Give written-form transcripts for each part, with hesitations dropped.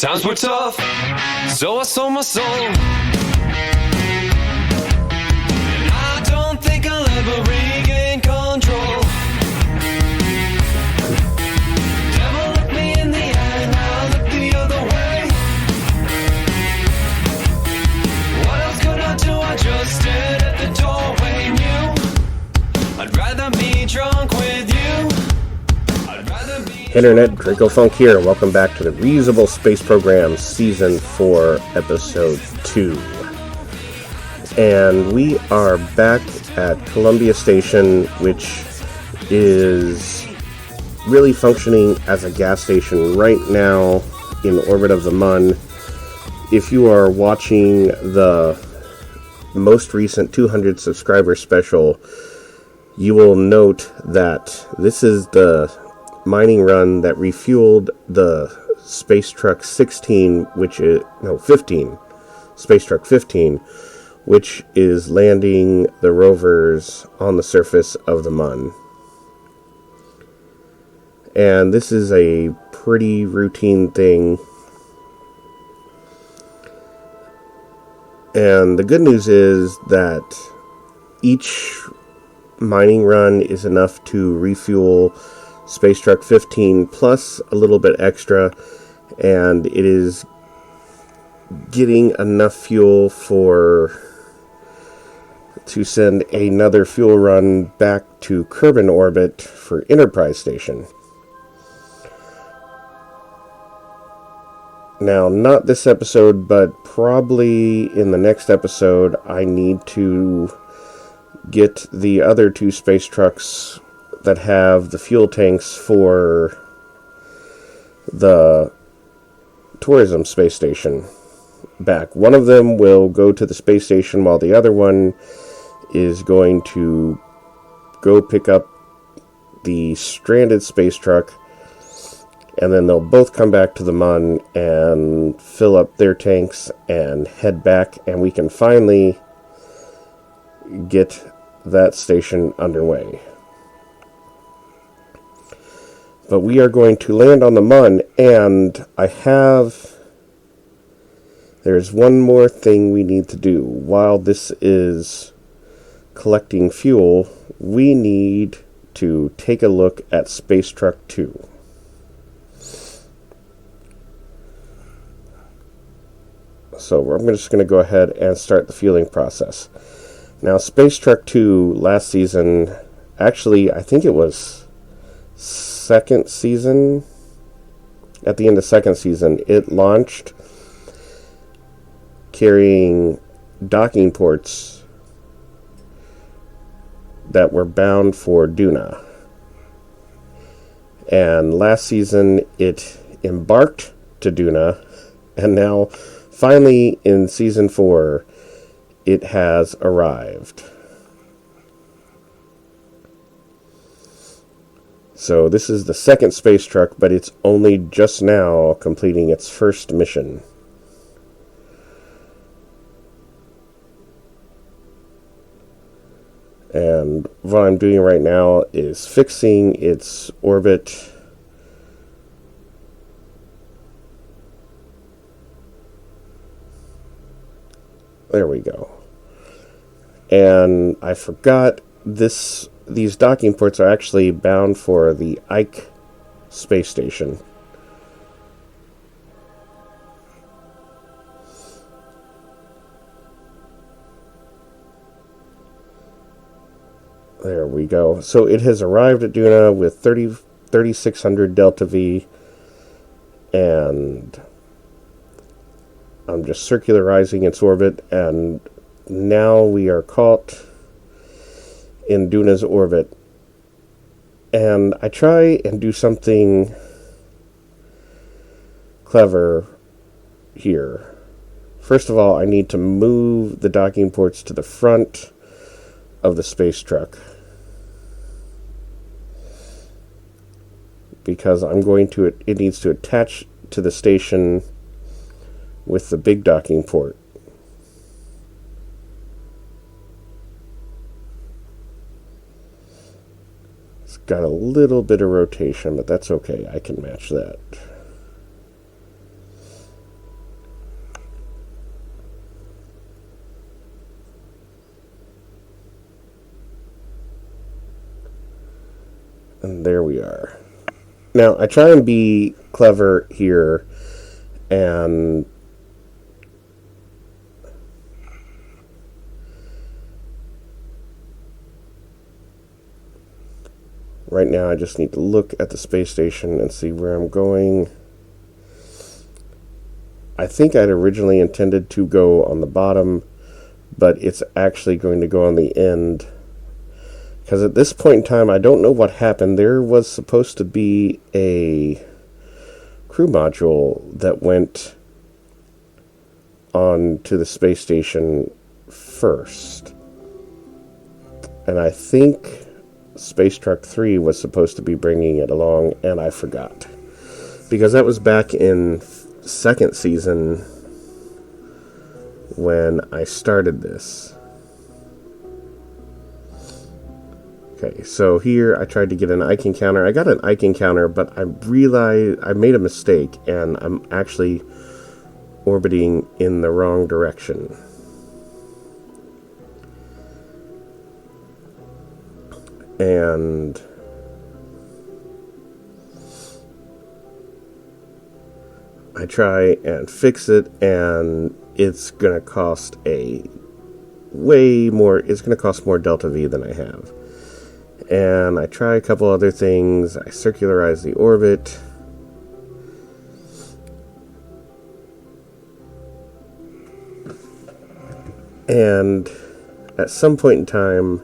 Times were tough, so I sold my soul. And I don't think I'll ever regain control. Devil looked me in the eye, now I look the other way. What else could I do? I just stared at the doorway, knew I'd rather be drunk with you. Internet, Dracofunk here. Welcome back to the Reusable Space Program, Season 4, Episode 2. And we are back at Columbia Station, which is really functioning as a gas station right now in orbit of the Mun. If you are watching the most recent 200 subscriber special, you will note that this is the mining run that refueled the Space Truck 15, Space Truck 15, which is landing the rovers on the surface of the Mun. And this is a pretty routine thing. And the good news is that each mining run is enough to refuel Space Truck 15 plus a little bit extra, and it is getting enough fuel to send another fuel run back to Kerbal orbit for Enterprise Station. Now, not this episode, but probably in the next episode, I need to get the other two space trucks that have the fuel tanks for the tourism space station back. One of them will go to the space station while the other one is going to go pick up the stranded space truck, and then they'll both come back to the Mun and fill up their tanks and head back, and we can finally get that station underway. But we are going to land on the Mun, and there's one more thing we need to do. While this is collecting fuel, we need to take a look at Space Truck 2. So I'm just going to go ahead and start the fueling process. Now, Space Truck 2 last season, actually, I think it was second season, at the end of second season, it launched carrying docking ports that were bound for Duna. And last season, it embarked to Duna, and now, finally, in Season 4, it has arrived. So this is the second space truck, but it's only just now completing its first mission. And what I'm doing right now is fixing its orbit. There we go. And I forgot these docking ports are actually bound for the Ike space station. There we go. So it has arrived at Duna with 3600 Delta V, and I'm just circularizing its orbit, and now we are caught in Duna's orbit. And I try and do something clever here. First of all, I need to move the docking ports to the front of the space truck, because it needs to attach to the station with the big docking port. It's got a little bit of rotation, but that's okay. I can match that. And there we are. Now, I try and be clever here, and right now I just need to look at the space station and see where I'm going. I think I'd originally intended to go on the bottom, but it's actually going to go on the end. Because at this point in time, I don't know what happened. There was supposed to be a crew module that went on to the space station first. And I think Space Truck 3 was supposed to be bringing it along, and I forgot. Because that was back in second season when I started this. Okay, so here I tried to get an Ike encounter. I got an Ike encounter, but I realized I made a mistake, and I'm actually orbiting in the wrong direction. And I try and fix it, and it's going to cost more delta V than I have. And I try a couple other things. I circularize the orbit. And at some point in time,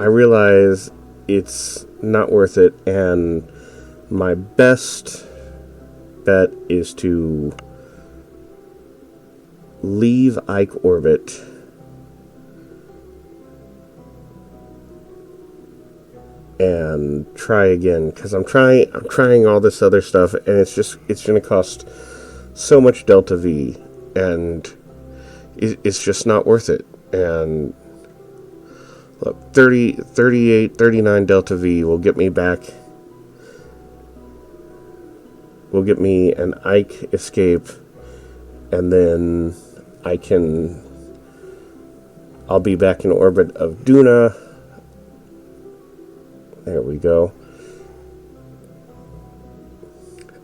I realize it's not worth it, and my best bet is to leave Ike orbit and try again, because I'm trying all this other stuff, and it's going to cost so much delta V, and it's just not worth it. And look, 38, 39 delta V will get me back. Will get me an Ike escape, and then I'll be back in orbit of Duna. There we go.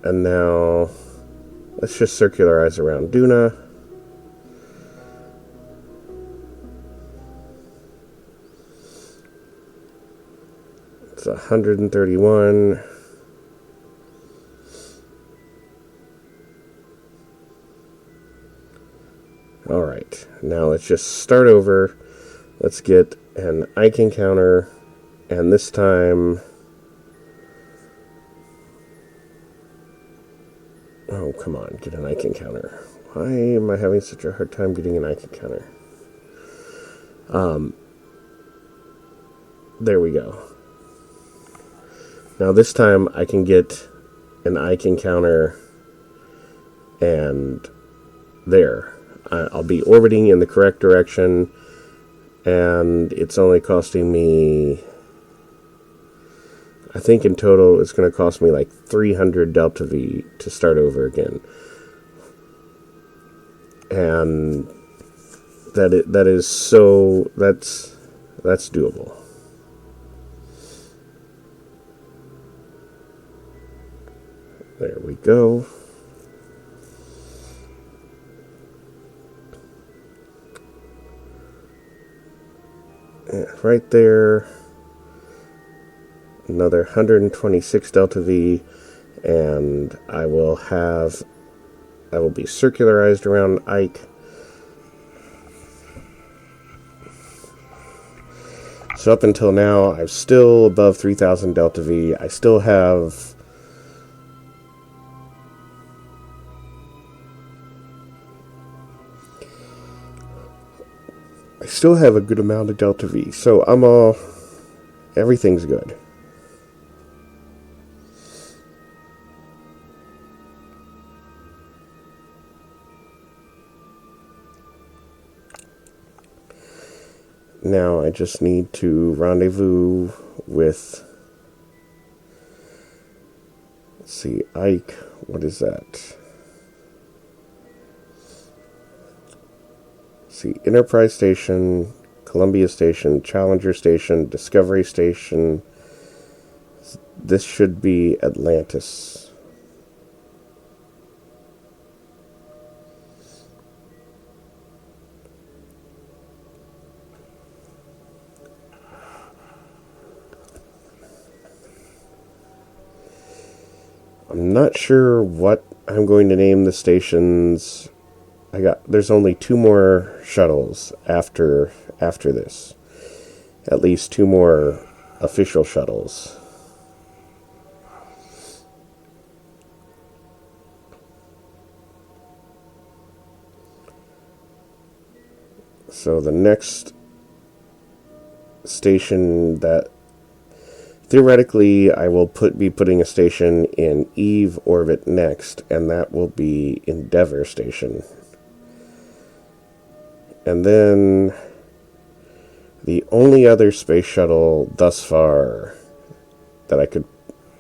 And now let's just circularize around Duna. It's 131. Alright, now let's just start over. Let's get an Ike encounter, and this time... Oh, come on, get an Ike encounter. Why am I having such a hard time getting an Ike encounter? There we go. Now this time I can get an Ike encounter, and there. I'll be orbiting in the correct direction, and it's only costing me, I think in total it's going to cost me like 300 delta V to start over again. And that's doable. There we go. And right there, another 126 delta V, and I will be circularized around Ike. So up until now, I'm still above 3,000 delta V. I still have a good amount of delta V, so everything's good. Now I just need to rendezvous with, let's see, Ike, what is that? See, Enterprise Station, Columbia Station, Challenger Station, Discovery Station. This should be Atlantis. I'm not sure what I'm going to name the stations. There's only 2 more shuttles after this. At least 2 more official shuttles. So the next station that theoretically I will be putting a station in Eve orbit next, and that will be Endeavour Station. And then the only other space shuttle thus far that I could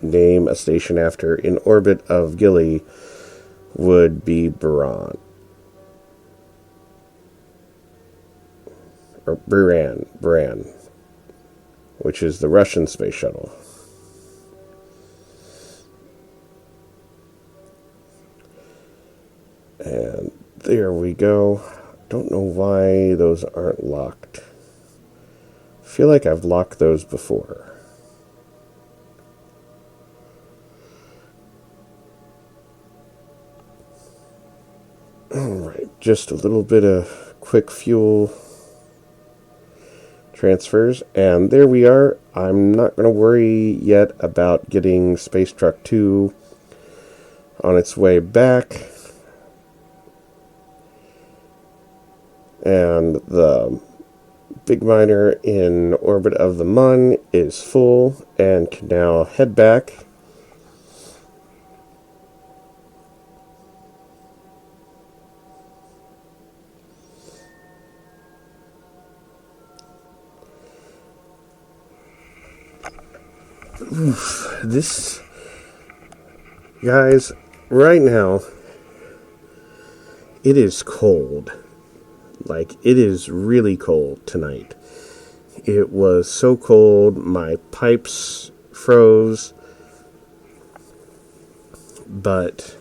name a station after in orbit of Gilly would be Buran. Or Buran, which is the Russian space shuttle. And there we go. Don't know why those aren't locked. I feel like I've locked those before. Alright, just a little bit of quick fuel transfers, and there we are. I'm not going to worry yet about getting Space Truck 2 on its way back. And the big miner in orbit of the Mun is full and can now head back. Oof, this, guys, right now, it is cold. Like, it is really cold tonight. It was so cold, my pipes froze, but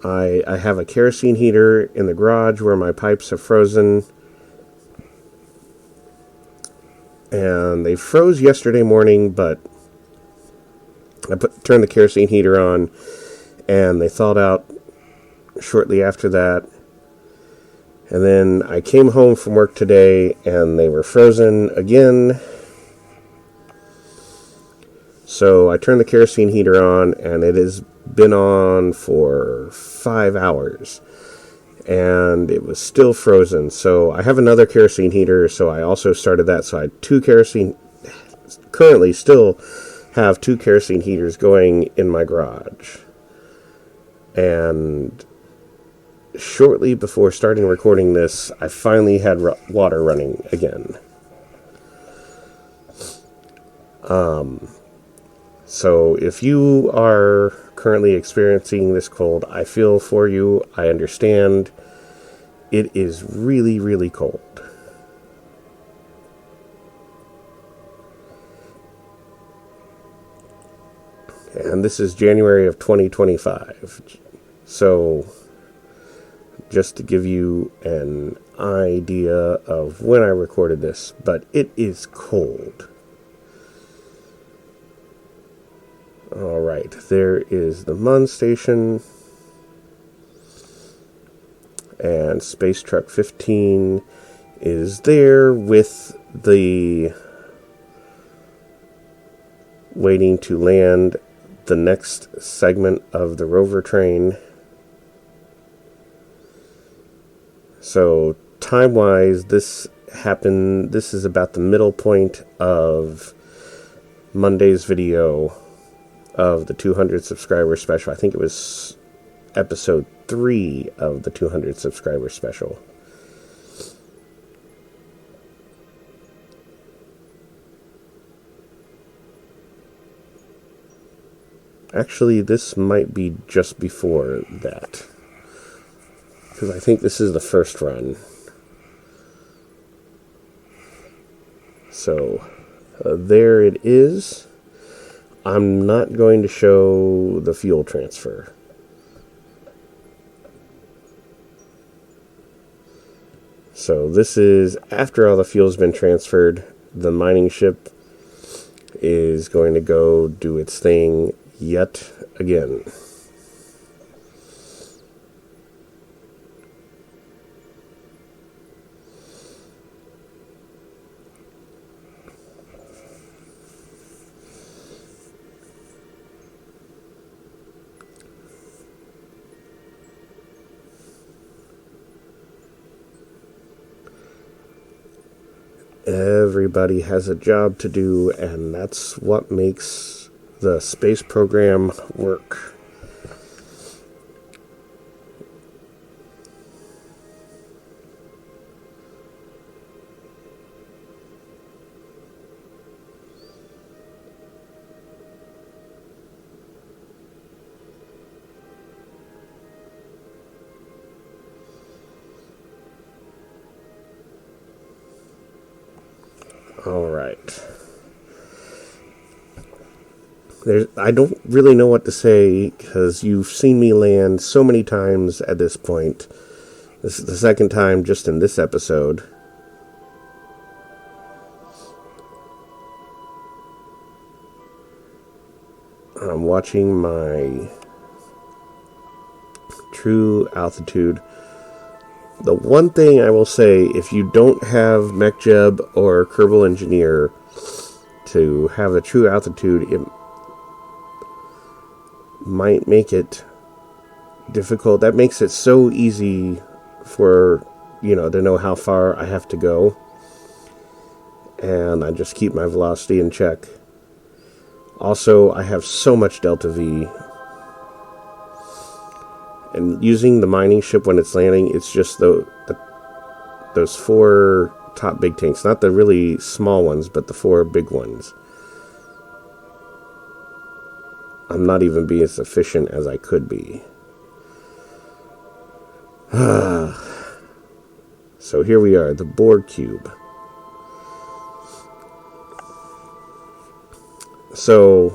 I have a kerosene heater in the garage where my pipes have frozen. And they froze yesterday morning, but I turned the kerosene heater on, and they thawed out shortly after that. And then I came home from work today, and they were frozen again. So I turned the kerosene heater on, and it has been on for 5 hours. And it was still frozen. So I have another kerosene heater, so I also started that. So I had currently still have 2 kerosene heaters going in my garage. And shortly before starting recording this, I finally had water running again. So if you are currently experiencing this cold, I feel for you. I understand. It is really, really cold. And this is January of 2025. So, just to give you an idea of when I recorded this, but it is cold. Alright, there is the Mun station, and Space Truck 15 is there with the waiting to land the next segment of the rover train. So time-wise, this is about the middle point of Monday's video of the 200 subscriber special. I think it was episode 3 of the 200 subscriber special. Actually, this might be just before that, because I think this is the first run. So there it is. I'm not going to show the fuel transfer. So this is after all the fuel's been transferred. The mining ship is going to go do its thing yet again. Everybody has a job to do, and that's what makes the space program work. All right. I don't really know what to say because you've seen me land so many times at this point. This is the second time just in this episode. I'm watching my true altitude. The one thing I will say, if you don't have MechJeb or Kerbal Engineer to have the true altitude, it might make it difficult. That makes it so easy for, to know how far I have to go. And I just keep my velocity in check. Also, I have so much delta V. And using the mining ship when it's landing, it's just those 4 top big tanks. Not the really small ones, but the 4 big ones. I'm not even being as efficient as I could be. So here we are, the Borg cube. So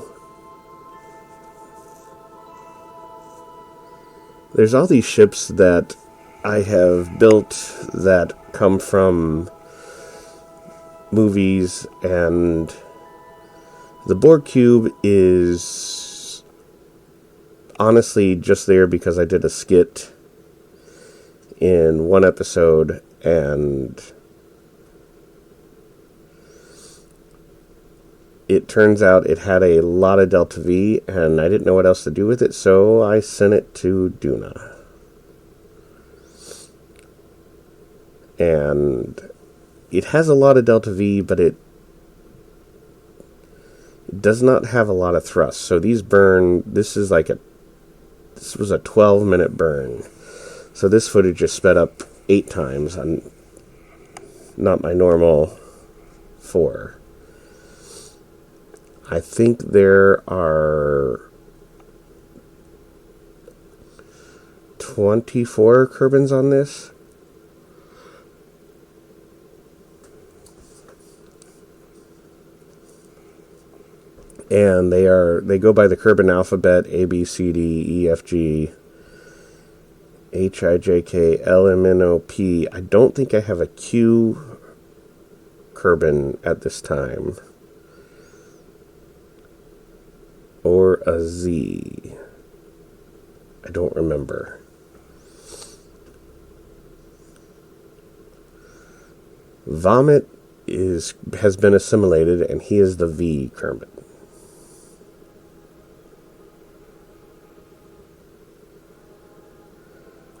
there's all these ships that I have built that come from movies, and the Borg cube is honestly just there because I did a skit in one episode, and it turns out it had a lot of delta V, and I didn't know what else to do with it, so I sent it to Duna. And it has a lot of delta V, but it does not have a lot of thrust. So these burn, this was a 12-minute burn. So this footage is sped up 8 times on not my normal 4. I think there are 24 Kerbins on this. And they go by the Kerbin alphabet: A, B, C, D, E, F, G, H, I, J, K, L, M, N, O, P. I don't think I have a Q Kerbin at this time. Or a Z. I don't remember. Vomit has been assimilated, and he is the V Kerbin.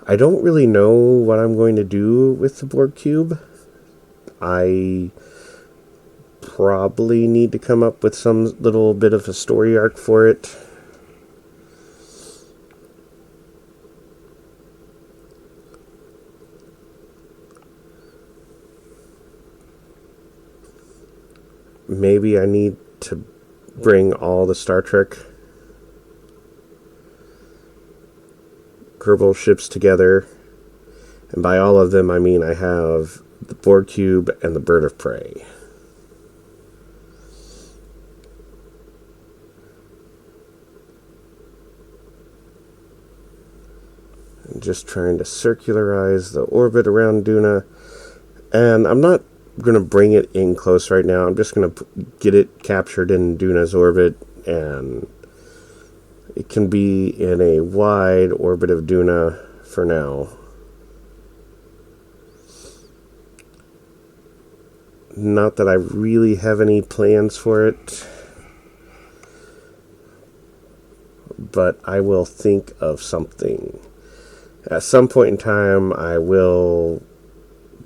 I don't really know what I'm going to do with the Borg cube. I probably need to come up with some little bit of a story arc for it. Maybe I need to bring all the Star Trek Kerbal ships together. And by all of them, I mean I have the Borg cube and the Bird of Prey. I'm just trying to circularize the orbit around Duna. And I'm not going to bring it in close right now. I'm just going to get it captured in Duna's orbit, and it can be in a wide orbit of Duna for now. Not that I really have any plans for it, but I will think of something. At some point in time,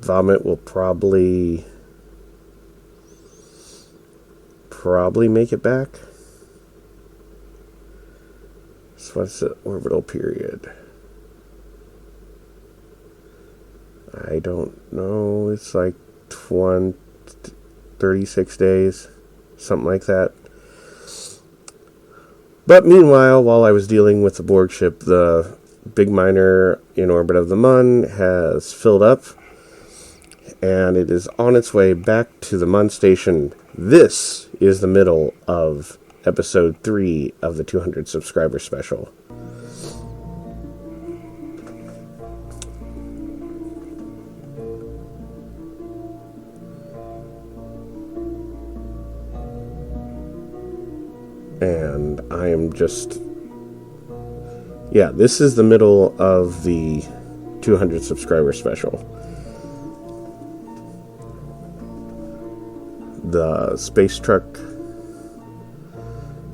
Vomit will probably make it back. So what's the orbital period? I don't know. It's like 36 days, something like that. But meanwhile, while I was dealing with the Borg ship, the big miner in orbit of the Mun has filled up, and it is on its way back to the Mun station. This is the middle of episode 3 of the 200 subscriber special. And I am just... yeah, this is the middle of the 200 subscriber special. The Space Truck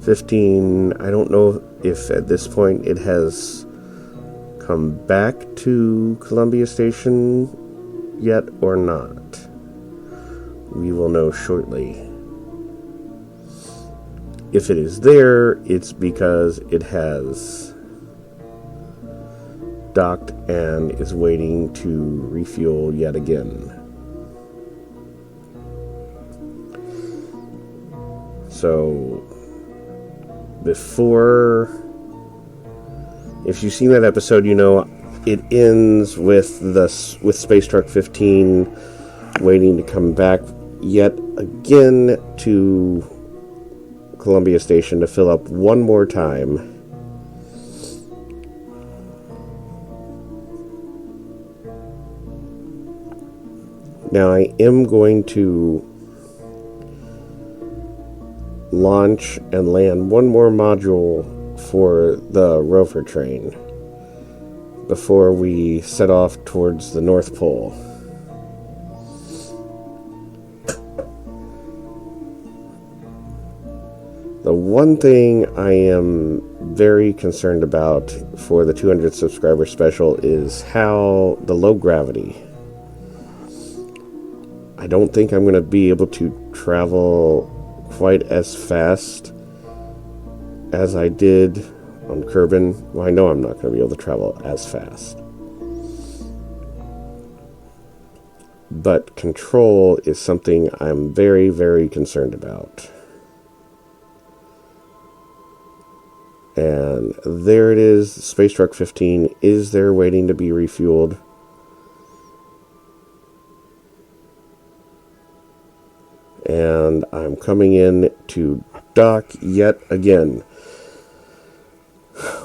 15, I don't know if at this point it has come back to Columbia Station yet or not. We will know shortly. If it is there, it's because it has docked and is waiting to refuel yet again. So, if you've seen that episode, you know it ends with Space Truck 15 waiting to come back yet again to Columbia Station to fill up one more time. Now I am going to launch and land one more module for the rover train before we set off towards the North Pole. The one thing I am very concerned about for the 200 subscriber special is how the low gravity. I don't think I'm going to be able to travel quite as fast as I did on Kerbal. Well, I know I'm not going to be able to travel as fast. But control is something I'm very, very concerned about. And there it is. Space Truck 15 is there waiting to be refueled. And I'm coming in to dock yet again.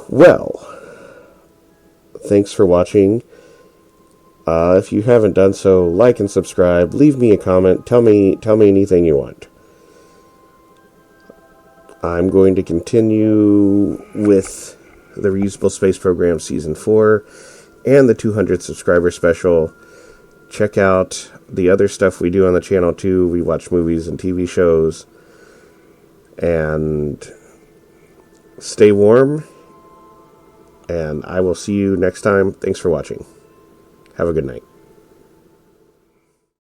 Well, thanks for watching. If you haven't done so, like and subscribe. Leave me a comment. Tell me anything you want. I'm going to continue with the Reusable Space Program Season 4 and the 200 subscriber special. Check out the other stuff we do on the channel too. We watch movies and TV shows. And stay warm. And I will see you next time. Thanks for watching. Have a good night.